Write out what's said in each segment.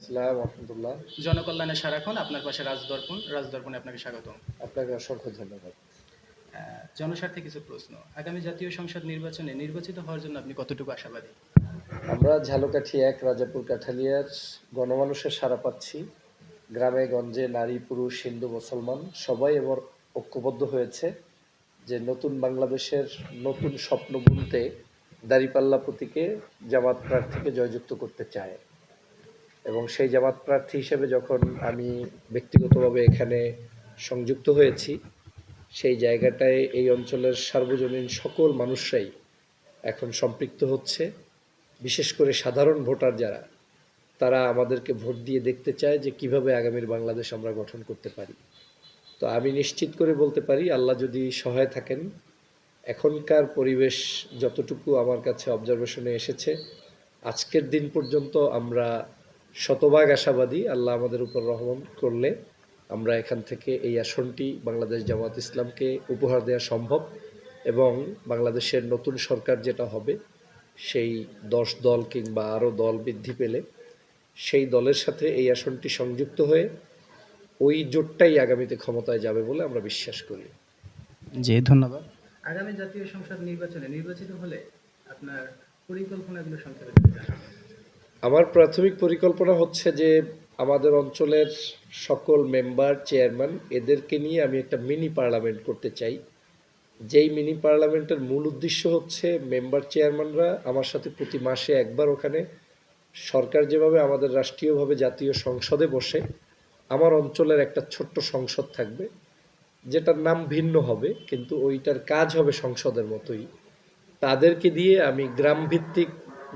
আসসালামু রাহমাতুল্লাহ। জনকল্যাণে সারাক্ষণ আপনার পাশে রাজদর্পণ। রাজদর্পণে আপনাকে স্বাগতম। আপনাকে অসংখ্য ধন্যবাদ। জনস্বার্থে কিছু প্রশ্ন। আগামী জাতীয় সংসদ নির্বাচনে নির্বাচিত হওয়ার জন্য আপনি কতটুকু আশাবাদী? আমরা ঝালকাঠি ১ রাজাপুর কাঠালিয়ার গণমানুষের সাড়া পাচ্ছি। গ্রামে গঞ্জে নারী, পুরুষ, হিন্দু, মুসলমান সবাই এবার ঐক্যবদ্ধ হয়েছে যে নতুন বাংলাদেশের নতুন স্বপ্ন বুনতে দাঁড়িপাল্লা প্রতীকে জামাত প্রার্থীকে জয়যুক্ত করতে চায়। এবং সেই জামাত প্রার্থী হিসেবে যখন আমি ব্যক্তিগতভাবে এখানে সংযুক্ত হয়েছি, সেই জায়গাটায় এই অঞ্চলের সার্বজনীন সকল মানুষরাই এখন সম্পৃক্ত হচ্ছে। বিশেষ করে সাধারণ ভোটার যারা, তারা আমাদেরকে ভোট দিয়ে দেখতে চায় যে কিভাবে আগামীর বাংলাদেশ আমরা গঠন করতে পারি। তো আমি নিশ্চিত করে বলতে পারি, আল্লাহ যদি সহায় থাকেন, এখনকার পরিবেশ যতটুকু আমার কাছে অবজারভেশনে এসেছে, আজকের দিন পর্যন্ত আমরা শতভাগ আশাবাদী আল্লাহ আমাদের উপর রহম করলে আমরা এখান থেকে এই আসনটি বাংলাদেশ জামাত ইসলামকে উপহার দেওয়া সম্ভব। এবং বাংলাদেশের নতুন সরকার যেটা হবে, সেই ১০ দল কিংবা আরও দল বৃদ্ধি পেলে সেই দলের সাথে এই আসনটি সংযুক্ত হয়ে ওই জোটটাই আগামীতে ক্ষমতায় যাবে বলে আমরা বিশ্বাস করি। জি, ধন্যবাদ। আগামী জাতীয় সংসদ নির্বাচনে নির্বাচিত হলে আপনার পরিকল্পনাগুলো সংক্ষেপে যদি জানাবেন। আমার প্রাথমিক পরিকল্পনা হচ্ছে যে আমাদের অঞ্চলের সকল মেম্বার, চেয়ারম্যান এদেরকে নিয়ে আমি একটা মিনি পার্লামেন্ট করতে চাই। যেই মিনি পার্লামেন্টের মূল উদ্দেশ্য হচ্ছে মেম্বার চেয়ারম্যানরা আমার সাথে প্রতি মাসে একবার ওখানে সরকার যেভাবে আমাদের রাষ্ট্রীয়ভাবে জাতীয় সংসদে বসে, আমার অঞ্চলের একটা ছোট্ট সংসদ থাকবে, যেটার নাম ভিন্ন হবে কিন্তু ওইটার কাজ হবে সংসদের মতোই। তাদেরকে দিয়ে আমি গ্রামভিত্তিক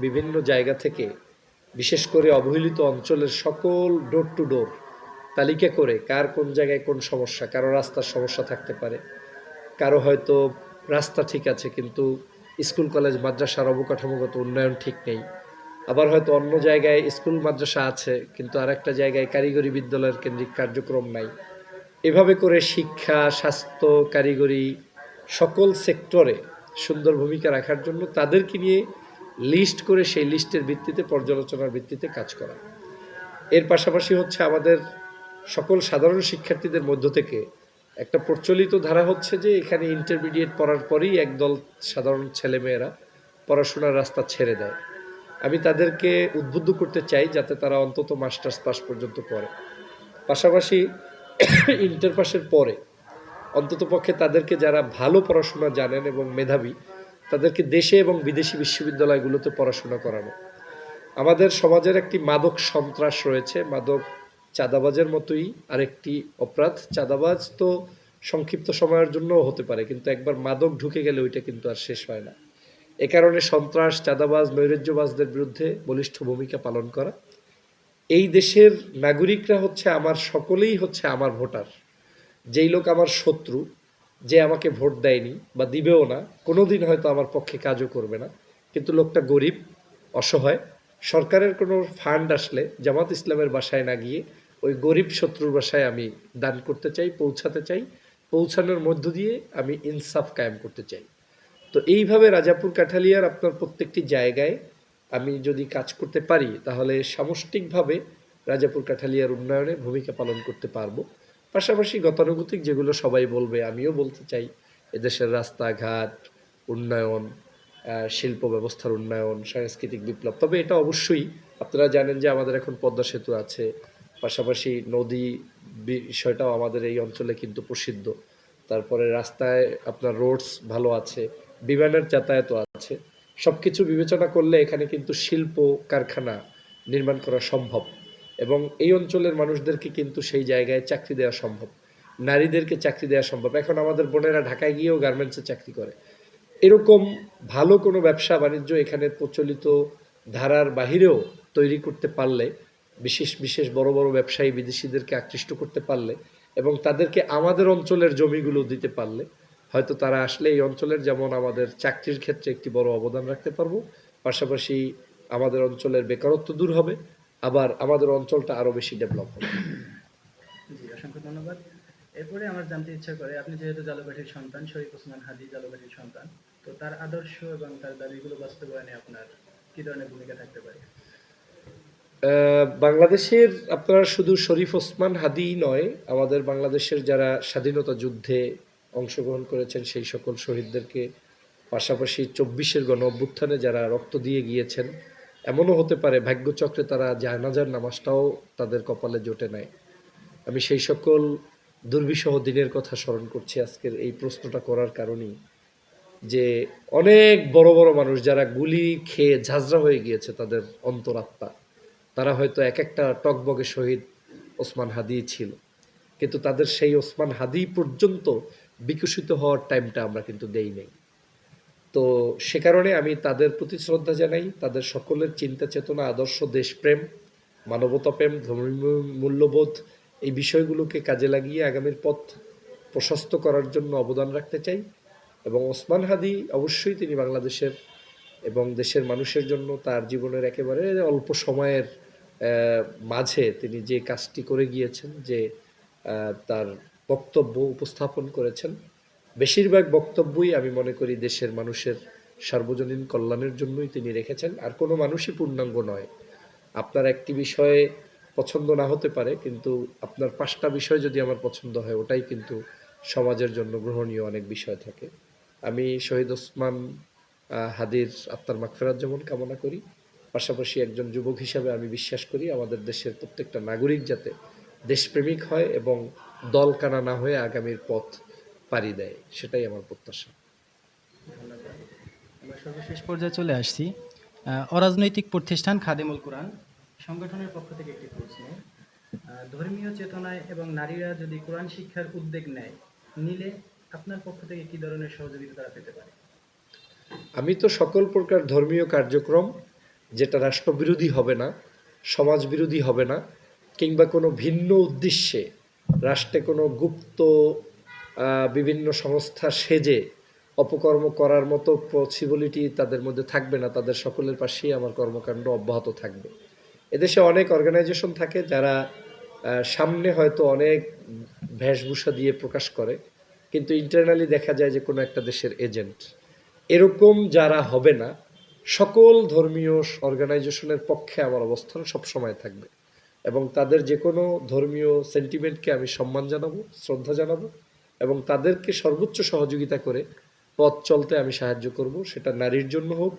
বিভিন্ন জায়গা থেকে, বিশেষ করে অবহেলিত অঞ্চলের সকল ডোর টু ডোর তালিকা করে কার কোন জায়গায় কোন সমস্যা, কারো রাস্তার সমস্যা থাকতে পারে, কারো হয়তো রাস্তা ঠিক আছে কিন্তু স্কুল কলেজ মাদ্রাসার অবকাঠামোগত উন্নয়ন ঠিক নেই, আবার হয়তো অন্য জায়গায় স্কুল মাদ্রাসা আছে কিন্তু আর একটা জায়গায় কারিগরি বিদ্যালয়ের কেন্দ্রিক কার্যক্রম নাই। এভাবে করে শিক্ষা, স্বাস্থ্য, কারিগরি সকল সেক্টরে সুন্দর ভূমিকা রাখার জন্য তাদেরকে নিয়ে লিস্ট করে সেই লিস্টের ভিত্তিতে, পর্যালোচনার ভিত্তিতে কাজ করা। এর পাশাপাশি হচ্ছে আমাদের সকল সাধারণ শিক্ষার্থীদের মধ্য থেকে একটা প্রচলিত ধারা হচ্ছে যে এখানে ইন্টারমিডিয়েট পড়ার পরেই একদল সাধারণ ছেলেমেয়েরা পড়াশোনার রাস্তা ছেড়ে দেয়। আমি তাদেরকে উদ্বুদ্ধ করতে চাই যাতে তারা অন্তত মাস্টার্স পাস পর্যন্ত করে। পাশাপাশি ইন্টার পাসের পরে অন্ততপক্ষে তাদেরকে যারা ভালো পড়াশোনা জানেন এবং মেধাবী, তাদেরকে দেশে এবং বিদেশি বিশ্ববিদ্যালয়গুলোতে পড়াশোনা করানো। আমাদের সমাজের একটি মাদক সন্ত্রাস রয়েছে, মাদক চাঁদাবাজের মতোই আরেকটি অপরাধ। চাঁদাবাজ তো সংক্ষিপ্ত সময়ের জন্যও হতে পারে, কিন্তু একবার মাদক ঢুকে গেলে ওইটা কিন্তু আর শেষ হয় না। এ কারণে সন্ত্রাস, চাঁদাবাজ, নৈরাজ্যবাজদের বিরুদ্ধে বলিষ্ঠ ভূমিকা পালন করা। এই দেশের নাগরিকরা হচ্ছে আমার, সকলেই হচ্ছে আমার ভোটার। যেই লোক আমার শত্রু, যে আমাকে ভোট দেয়নি বা দিবেও না, কোনোদিন হয়তো আমার পক্ষে কাজও করবে না, কিন্তু লোকটা গরিব, অসহায়, সরকারের কোনো ফান্ড আসলে জামাত ইসলামের বাসায় না গিয়ে ওই গরিব শত্রুর বাসায় আমি দান করতে চাই, পৌঁছাতে চাই। পৌঁছানোর মধ্য দিয়ে আমি ইনসাফ কায়েম করতে চাই। তো এইভাবে রাজাপুর কাঠালিয়ার আপনার প্রত্যেকটি জায়গায় আমি যদি কাজ করতে পারি, তাহলে সামষ্টিকভাবে রাজাপুর কাঠালিয়ার উন্নয়নে ভূমিকা পালন করতে পারবো। পাশাপাশি গতানুগতিক যেগুলো সবাই বলবে, আমিও বলতে চাই, এদেশের রাস্তাঘাট উন্নয়ন, শিল্প ব্যবস্থার উন্নয়ন, সাংস্কৃতিক বিপ্লব। তবে এটা অবশ্যই আপনারা জানেন যে আমাদের এখন পদ্মা সেতু আছে, পাশাপাশি নদী বিষয়টাও আমাদের এই অঞ্চলে কিন্তু প্রসিদ্ধ। তারপরে রাস্তায় আপনার রোডস ভালো আছে, বিমানের যাতায়াতও আছে। সব কিছু বিবেচনা করলে এখানে কিন্তু শিল্প কারখানা নির্মাণ করা সম্ভব এবং এই অঞ্চলের মানুষদেরকে কিন্তু সেই জায়গায় চাকরি দেওয়া সম্ভব, নারীদেরকে চাকরি দেওয়া সম্ভব। এখন আমাদের বোনেরা ঢাকায় গিয়েও গার্মেন্টসে চাকরি করে। এরকম ভালো কোনো ব্যবসা বাণিজ্য এখানে প্রচলিত ধারার বাহিরেও তৈরি করতে পারলে, বিশেষ বিশেষ বড় বড় ব্যবসায়ী বিদেশিদেরকে আকৃষ্ট করতে পারলে এবং তাদেরকে আমাদের অঞ্চলের জমিগুলো দিতে পারলে, হয়তো তারা আসলে এই অঞ্চলের যেমন আমাদের চাকরির ক্ষেত্রে একটি বড় অবদান রাখতে পারবো, পাশাপাশি আমাদের অঞ্চলের বেকারত্ব দূর হবে, আবার আমাদের অঞ্চলটা আরও বেশি ডেভেলপ হবে। জি, অসংখ্য ধন্যবাদ। এরপরে আমার জানতে ইচ্ছা করে, আপনি যেহেতু জালকাঠির সন্তান, শরীফ ওসমান হাদী জালকাঠির সন্তান, তো তার আদর্শ এবং তার দাবিগুলো বাস্তবায়নে আপনার কি ধরনের ভূমিকা থাকতে পারে? বাংলাদেশের আপনারা শুধু শরীফ ওসমান হাদি নয়, আমাদের বাংলাদেশের যারা স্বাধীনতা যুদ্ধে অংশগ্রহণ করেছেন সেই সকল শহীদদেরকে, পাশাপাশি 24-এর গণ অভ্যুত্থানে যারা রক্ত দিয়ে গিয়েছেন, এমনও হতে পারে ভাগ্যচক্রে তারা জানাজার নামাজটাও তাদের কপালে জোটে নাই। আমি সেই সকল দুর্বিষহ দিনের কথা স্মরণ করছি আজকের এই প্রশ্নটা করার কারণেই, যে অনেক বড় বড় মানুষ যারা গুলি খেয়ে ঝাঁঝরা হয়ে গিয়েছে তাদের অন্তরাত্মা, তারা হয়তো এক একটা টকবগে শহীদ ওসমান হাদি ছিল, কিন্তু তাদের সেই ওসমান হাদি পর্যন্ত বিকশিত হওয়ার টাইমটা আমরা কিন্তু দেই নাই। তো সে কারণে আমি তাদের প্রতি শ্রদ্ধা জানাই, তাদের সকলের চিন্তা চেতনা, আদর্শ, দেশপ্রেম, মানবতাপ্রেম, ধর্মীয় মূল্যবোধ, এই বিষয়গুলোকে কাজে লাগিয়ে আগামীর পথ প্রশস্ত করার জন্য অবদান রাখতে চাই। এবং ওসমান হাদি অবশ্যই তিনি বাংলাদেশের এবং দেশের মানুষের জন্য তার জীবনের একেবারে অল্প সময়ের মাঝে তিনি যে কাজটি করে গিয়েছেন, যে তার বক্তব্য উপস্থাপন করেছেন, বেশিরভাগ বক্তব্যই আমি মনে করি দেশের মানুষের সার্বজনীন কল্যাণের জন্যই তিনি রেখেছেন। আর কোনো মানুষই পূর্ণাঙ্গ নয়। আপনার একটি বিষয়ে পছন্দ না হতে পারে, কিন্তু আপনার 5টা বিষয় যদি আমার পছন্দ হয়, ওটাই কিন্তু সমাজের জন্য গ্রহণীয় অনেক বিষয় থাকে। আমি শহীদ ওসমান হাদির আত্মার মাগফিরাত যেমন কামনা করি, পাশাপাশি একজন যুবক হিসাবে আমি বিশ্বাস করি আমাদের দেশের প্রত্যেকটা নাগরিক যাতে দেশপ্রেমিক হয় এবং দলকানা না হয়ে আগামীর পথ পাড়ি দেয়, সেটাই আমার প্রত্যাশা। ধন্যবাদ। আমরা সর্বশেষ পর্যায়ে চলে আসছি। অরাজনৈতিক প্রতিষ্ঠান খাদিমুল কোরআন সংগঠনের পক্ষ থেকে একটি প্রশ্ন। ধর্মীয় চেতনায় এবং নারীরা যদি কোরআন শিক্ষার উদ্যোগ নিলে আপনার পক্ষ থেকে কি ধরনের সহযোগিতা তারা পেতে পারে? আমি তো সকল প্রকার ধর্মীয় কার্যক্রম যেটা রাষ্ট্রবিরোধী হবে না, সমাজ বিরোধী হবে না, কিংবা কোনো ভিন্ন উদ্দেশ্যে রাষ্ট্রে কোনো গুপ্ত বিভিন্ন সংস্থা সেজে অপকর্ম করার মতো পসিবিলিটি তাদের মধ্যে থাকবে না, তাদের সকলের পাশেই আমার কর্মকাণ্ড অব্যাহত থাকবে। এদেশে অনেক অর্গানাইজেশন থাকে যারা সামনে হয়তো অনেক বেশভূষা দিয়ে প্রকাশ করে, কিন্তু ইন্টারনালি দেখা যায় যে কোনো একটা দেশের এজেন্ট। এরকম যারা হবে না, সকল ধর্মীয় অর্গানাইজেশনের পক্ষে আমার অবস্থান সবসময় থাকবে এবং তাদের যে কোনো ধর্মীয় সেন্টিমেন্টকে আমি সম্মান জানাবো, শ্রদ্ধা জানাবো এবং তাদেরকে সর্বোচ্চ সহযোগিতা করে পথ চলতে আমি সাহায্য করব, সেটা নারীর জন্য হোক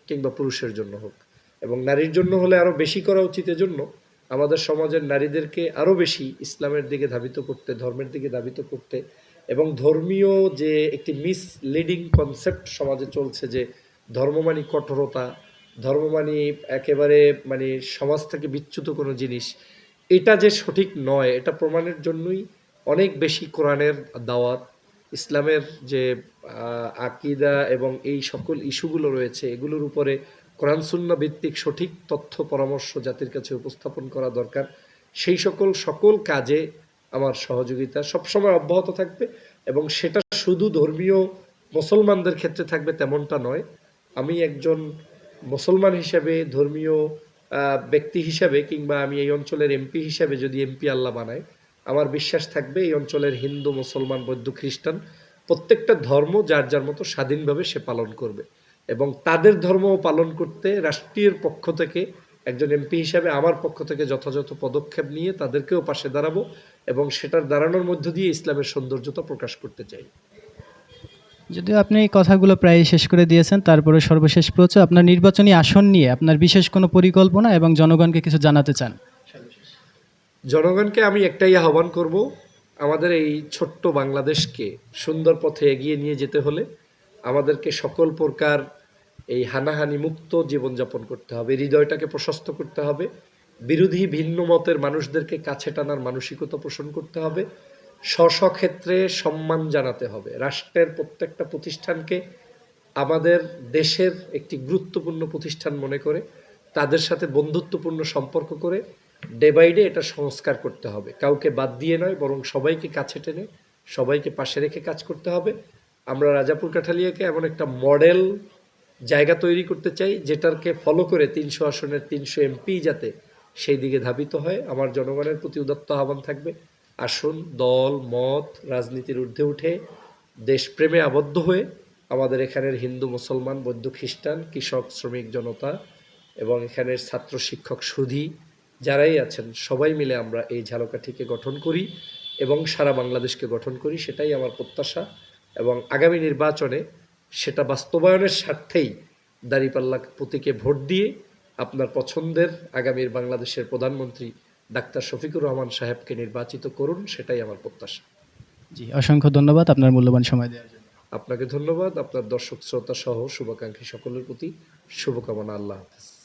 কিংবা পুরুষের জন্য হোক। এবং নারীর জন্য হলে আরও বেশি করা উচিত, এজন্য আমাদের সমাজের নারীদেরকে আরও বেশি ইসলামের দিকে ধাবিত করতে, ধর্মের দিকে ধাবিত করতে, এবং ধর্মীয় যে একটি মিসলিডিং কনসেপ্ট সমাজে চলছে যে ধর্ম মানে কঠোরতা, ধর্ম মানে একেবারে মানে সমাজ থেকে বিচ্যুত কোনো জিনিস, এটা যে সঠিক নয়, এটা প্রমাণের জন্যই অনেক বেশি কোরআনের দাওয়াত, ইসলামের যে আকিদা এবং এই সকল ইস্যুগুলো রয়েছে, এগুলোর উপরে কোরআন সুন্নাহ ভিত্তিক সঠিক তথ্য পরামর্শ জাতির কাছে উপস্থাপন করা দরকার। সেই সকল কাজে আমার সহযোগিতা সবসময় অব্যাহত থাকবে এবং সেটা শুধু ধর্মীয় মুসলমানদের ক্ষেত্রে থাকবে তেমনটা নয়। আমি একজন মুসলমান হিসাবে, ধর্মীয় ব্যক্তি হিসাবে, কিংবা আমি এই অঞ্চলের এমপি হিসাবে যদি এমপি আল্লাহ বানায়, আমার বিশ্বাস থাকবে এই অঞ্চলের হিন্দু, মুসলমান, বৌদ্ধ, খ্রিস্টান প্রত্যেকটা ধর্ম যার যার মতো স্বাধীনভাবে সে পালন করবে এবং তাদের ধর্ম পালন করতে রাষ্ট্রীয় পক্ষ থেকে একজন এমপি হিসাবে আমার পক্ষ থেকে যথাযথ পদক্ষেপ নিয়ে তাদেরকেও পাশে দাঁড়াবো এবং সেটার দাঁড়ানোর মধ্য দিয়ে ইসলামের সৌন্দর্যতা প্রকাশ করতে চাই। যদিও আপনি এই কথাগুলো প্রায় শেষ করে দিয়েছেন, তারপরে সর্বশেষ প্রশ্ন, আপনার নির্বাচনী আসন নিয়ে আপনার বিশেষ কোনো পরিকল্পনা এবং জনগণকে কিছু জানাতে চান? সর্বশেষ জনগণকে আমি একটাই আহ্বান করব, আমাদের এই ছোট্ট বাংলাদেশকে সুন্দর পথে এগিয়ে নিয়ে যেতে হলে আমাদেরকে সকল প্রকার এই হানাহানি মুক্ত জীবনযাপন করতে হবে, হৃদয়টাকে প্রশস্ত করতে হবে, বিরোধী ভিন্ন মতের মানুষদেরকে কাছে টানার মানসিকতা পোষণ করতে হবে, স্বক্ষেত্রে সম্মান জানাতে হবে, রাষ্ট্রের প্রত্যেকটা প্রতিষ্ঠানকে আমাদের দেশের একটি গুরুত্বপূর্ণ প্রতিষ্ঠান মনে করে তাদের সাথে বন্ধুত্বপূর্ণ সম্পর্ক করে ডে বাই ডে এটা সংস্কার করতে হবে, কাউকে বাদ দিয়ে নয়, বরং সবাইকে কাছে টেনে সবাইকে পাশে রেখে কাজ করতে হবে। আমরা রাজাপুর কাঠালিয়াকে এমন একটা মডেল জায়গা তৈরি করতে চাই যেটাকে ফলো করে 300 আসনের 300 এমপি যাতে সেই দিকে ধাবিত হয়। আমার জনগণের প্রতি উদাত্ত আহ্বান থাকবে, আসুন দল মত রাজনীতির ঊর্ধ্বে উঠে দেশপ্রেমে আবদ্ধ হয়ে আমাদের এখানের হিন্দু, মুসলমান, বৌদ্ধ, খ্রিস্টান, কৃষক, শ্রমিক জনতা এবং এখানের ছাত্র, শিক্ষক, সুধী যারাই আছেন সবাই মিলে আমরা এই ঝালকাঠিকে গঠন করি এবং সারা বাংলাদেশকে গঠন করি, সেটাই আমার প্রত্যাশা। এবং আগামী নির্বাচনে সেটা বাস্তবায়নের স্বার্থেই দাঁড়িপাল্লা প্রতীকে ভোট দিয়ে আপনার পছন্দের আগামীর বাংলাদেশের প্রধানমন্ত্রী ডাক্তার শফিকুর রহমান সাহেবকে নির্বাচিত করুন, সেটাই আমার প্রত্যাশা। জি, অসংখ্য ধন্যবাদ আপনার মূল্যবান সময় দেওয়ার জন্য। আপনাকে ধন্যবাদ, আপনার দর্শক শ্রোতা সহ শুভাকাঙ্ক্ষী সকলের প্রতি শুভকামনা। আল্লাহ হাফেজ।